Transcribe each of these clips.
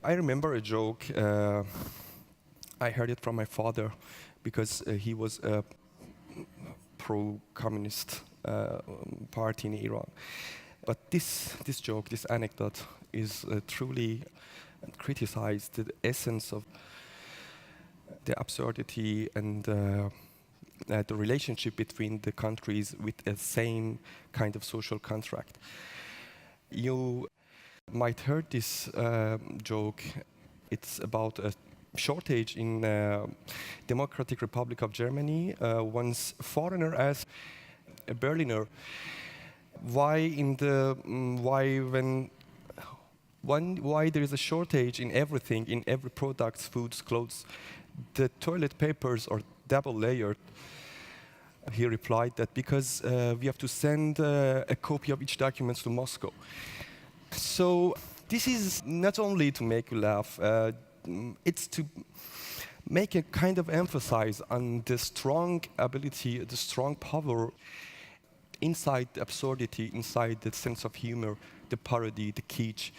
I remember a joke. I heard it from my father because he was a pro-communist party in Iran. But this joke, this anecdote, is truly criticized the essence of the absurdity and the relationship between the countries with the same kind of social contract. You might heard this joke. It's about a shortage in Democratic Republic of Germany. Once foreigner asked a Berliner, why there is a shortage in everything, in every product, foods, clothes, the toilet papers are double layered. He replied that because we have to send a copy of each document to Moscow. So this is not only to make you laugh, it's to make a kind of emphasis on the strong ability, the strong power inside the absurdity, inside the sense of humor, the parody, the kitsch.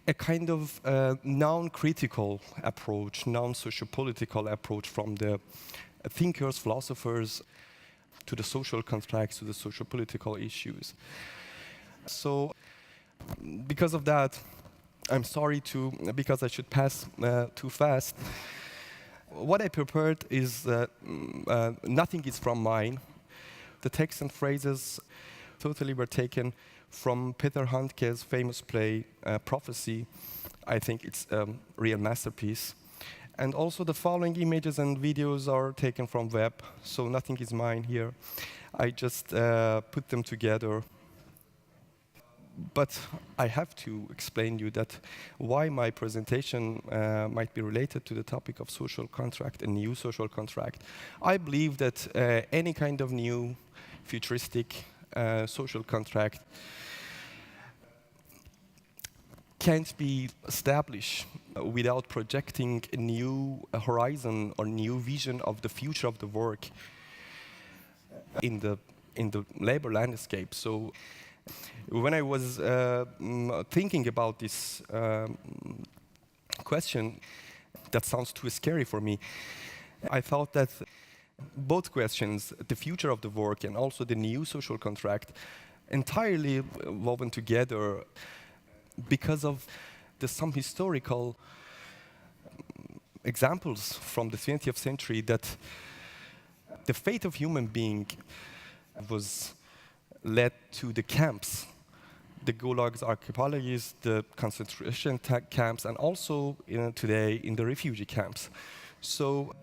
A kind of non-critical approach, non-sociopolitical approach from the thinkers, philosophers, to the social contracts, to the sociopolitical issues. So, because of that, I'm sorry because I should pass too fast. What I prepared is nothing is from mine. The texts and phrases totally were taken from Peter Handke's famous play, Prophecy. I think it's a real masterpiece. And also the following images and videos are taken from web, so nothing is mine here. I just put them together. But I have to explain you that why my presentation might be related to the topic of social contract, a new social contract. I believe that any kind of new futuristic social contract can't be established without projecting a new horizon or new vision of the future of the work in the labor landscape. So when I was thinking about this question, that sounds too scary for me, I thought that both questions, the future of the work and also the new social contract, entirely woven together because of some historical examples from the 20th century that the fate of human being was led to the camps, the gulags, archipelages, the concentration camps, and also today in the refugee camps. So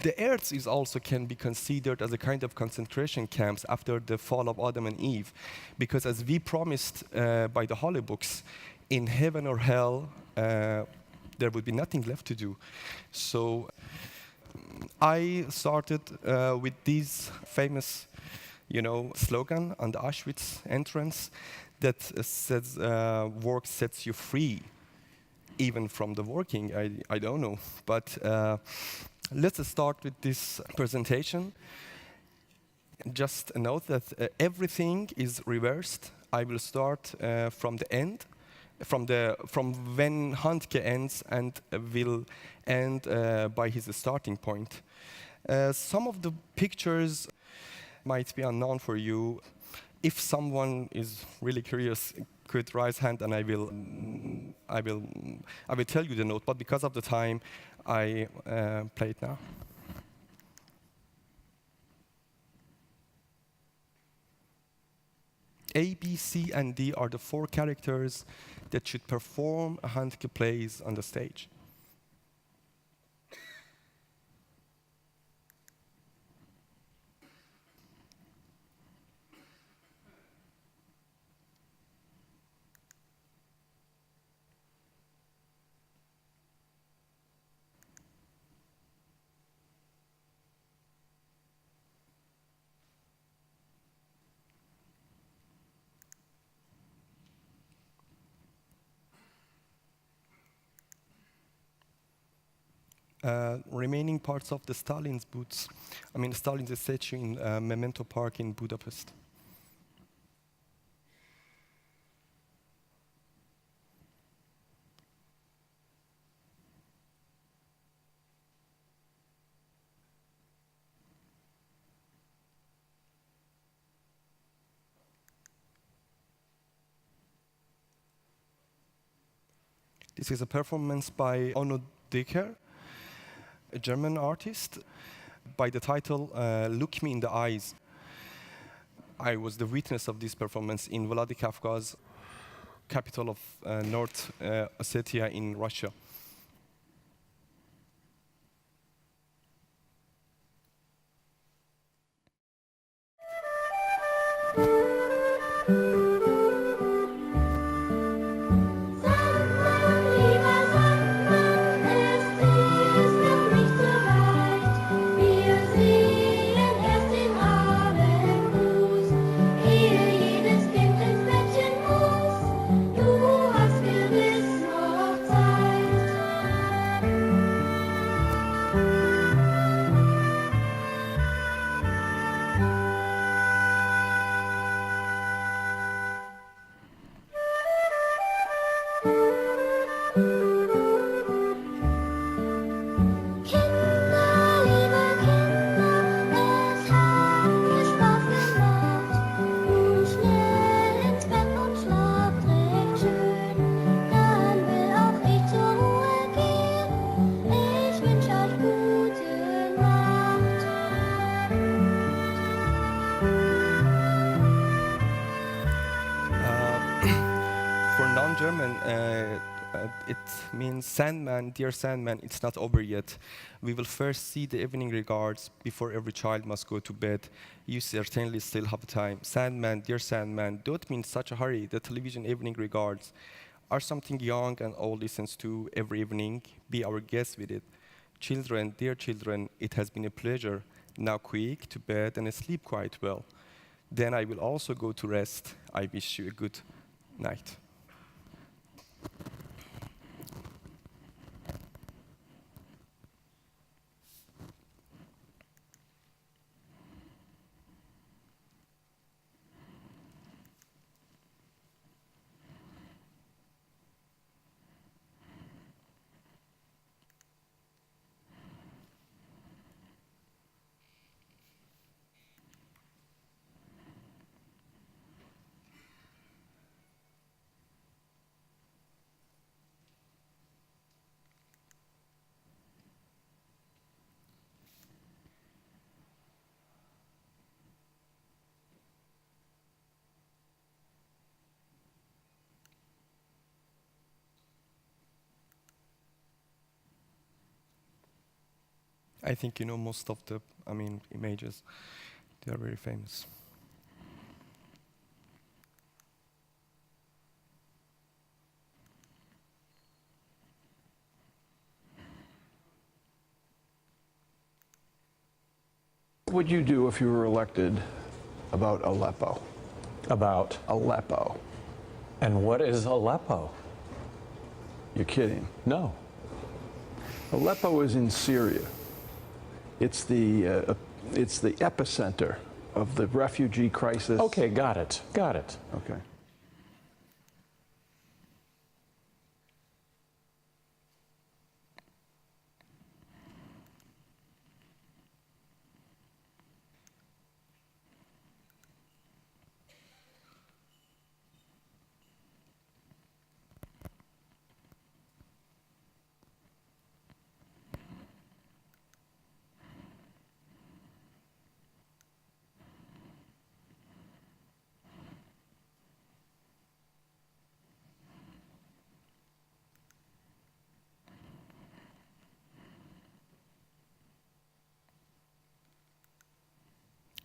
the earth is also can be considered as a kind of concentration camps after the fall of Adam and Eve, because as we promised by the holy books, in heaven or hell, there would be nothing left to do. So I started with this famous, slogan on the Auschwitz entrance that says, "Work sets you free," even from the working. I don't know, but let's start with this presentation. Just a note that everything is reversed. I will start from the end, from when Handke ends, and will end by his starting point. Some of the pictures might be unknown for you. If someone is really curious, could raise hand, and I will tell you the note. But because of the time, I play it now. A, B, C, and D are the 4 characters that should perform a Handke plays on the stage. remaining parts of the Stalin's boots, Stalin's statue in Memento Park in Budapest. This is a performance by Onno Decker, a German artist, by the title Look Me in the Eyes. I was the witness of this performance in Vladikavkaz, capital of North Ossetia in Russia. For non-German, it means Sandman, dear Sandman, it's not over yet. We will first see the evening regards before every child must go to bed. You certainly still have time. Sandman, dear Sandman, don't be in such a hurry. The television evening regards are something young and old listens to every evening. Be our guest with it. Children, dear children, it has been a pleasure. Now quick, to bed and sleep quite well. Then I will also go to rest. I wish you a good night. I think you know most of the, images. They are very famous. What would you do if you were elected about Aleppo? About? Aleppo. And what is Aleppo? You're kidding. No. Aleppo is in Syria. It's the epicenter of the refugee crisis. Okay, got it. Got it. Okay.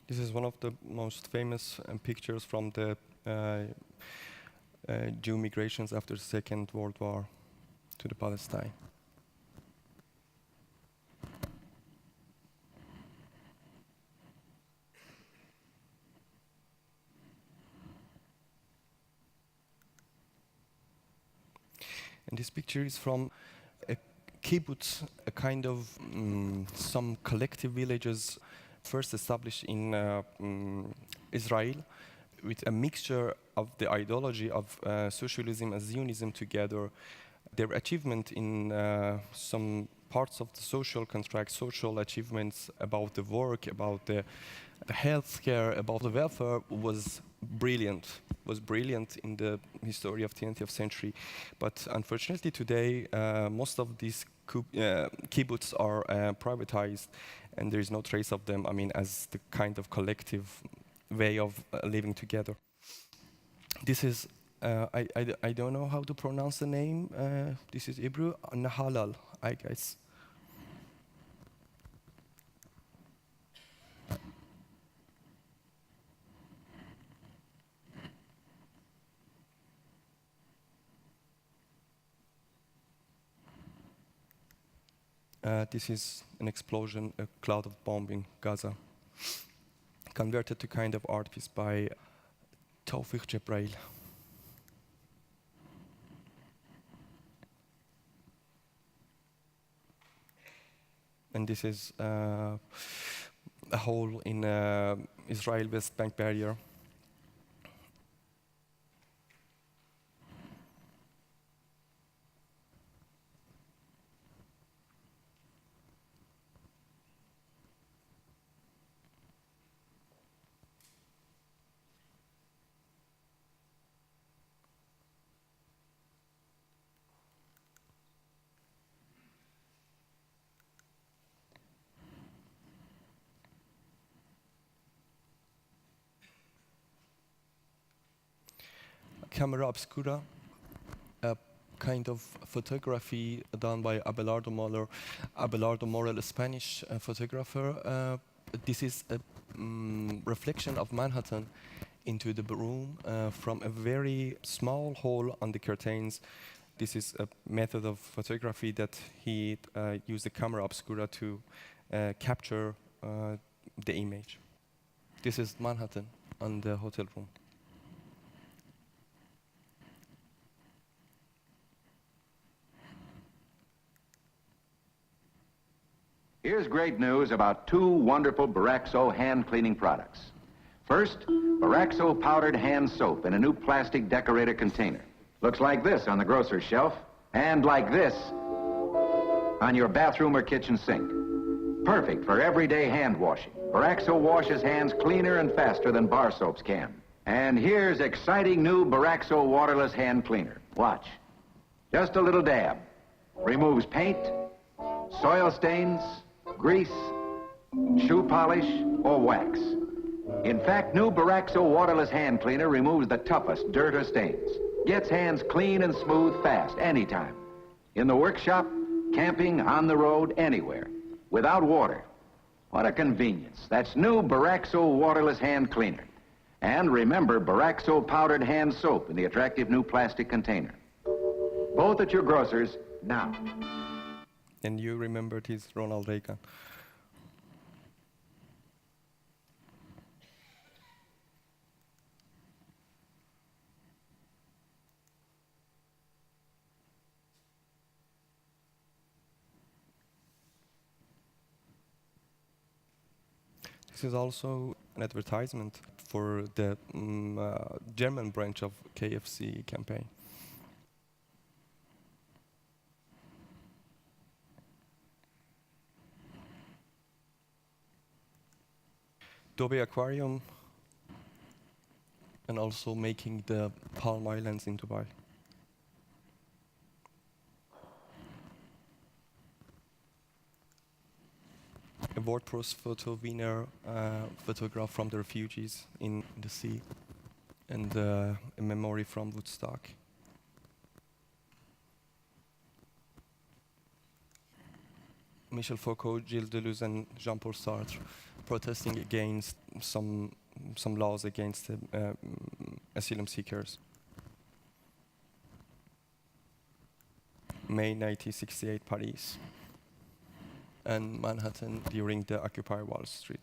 This is one of the most famous pictures from the Jew migrations after the Second World War to the Palestine. And this picture is from a kibbutz, a kind of some collective villages first established in Israel with a mixture of the ideology of socialism and Zionism together. Their achievement in some parts of the social contract, social achievements about the work, about the healthcare, about the welfare was brilliant in the history of the 20th century. But unfortunately today, most of these kibbutz are privatized, and there is no trace of them, I mean, as the kind of collective way of living together. This is, I don't know how to pronounce the name. This is Hebrew, Nahalal, I guess. This is an explosion, a cloud of bomb in Gaza, converted to kind of art piece by Tawfiq Jebrail. And this is a hole in Israel West Bank barrier. Camera obscura, a kind of photography done by Abelardo Moller. Abelardo Moller, a Spanish photographer. This is a reflection of Manhattan into the room from a very small hole on the curtains. This is a method of photography that he used the camera obscura to capture the image. This is Manhattan on the hotel room. Here's great news about two wonderful Baraxo hand cleaning products. First, Baraxo powdered hand soap in a new plastic decorator container. Looks like this on the grocer's shelf, and like this on your bathroom or kitchen sink. Perfect for everyday hand washing. Baraxo washes hands cleaner and faster than bar soaps can. And here's exciting new Baraxo waterless hand cleaner. Watch. Just a little dab. Removes paint, soil stains, grease, shoe polish, or wax. In fact, new Baraxo waterless hand cleaner removes the toughest dirt or stains. Gets hands clean and smooth fast, anytime. In the workshop, camping, on the road, anywhere. Without water. What a convenience. That's new Baraxo waterless hand cleaner. And remember Baraxo powdered hand soap in the attractive new plastic container. Both at your grocer's now. And you remembered his Ronald Reagan. This is also an advertisement for the German branch of KFC campaign. Dubai Aquarium, and also making the Palm Islands in Dubai. A WordPress photo winner, photograph from the refugees in the sea, and a memory from Woodstock. Michel Foucault, Gilles Deleuze, and Jean-Paul Sartre protesting against some laws against asylum seekers. May 1968, Paris, and Manhattan during the Occupy Wall Street.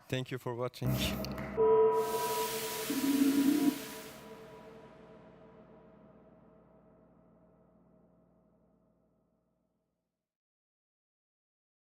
Thank you for watching.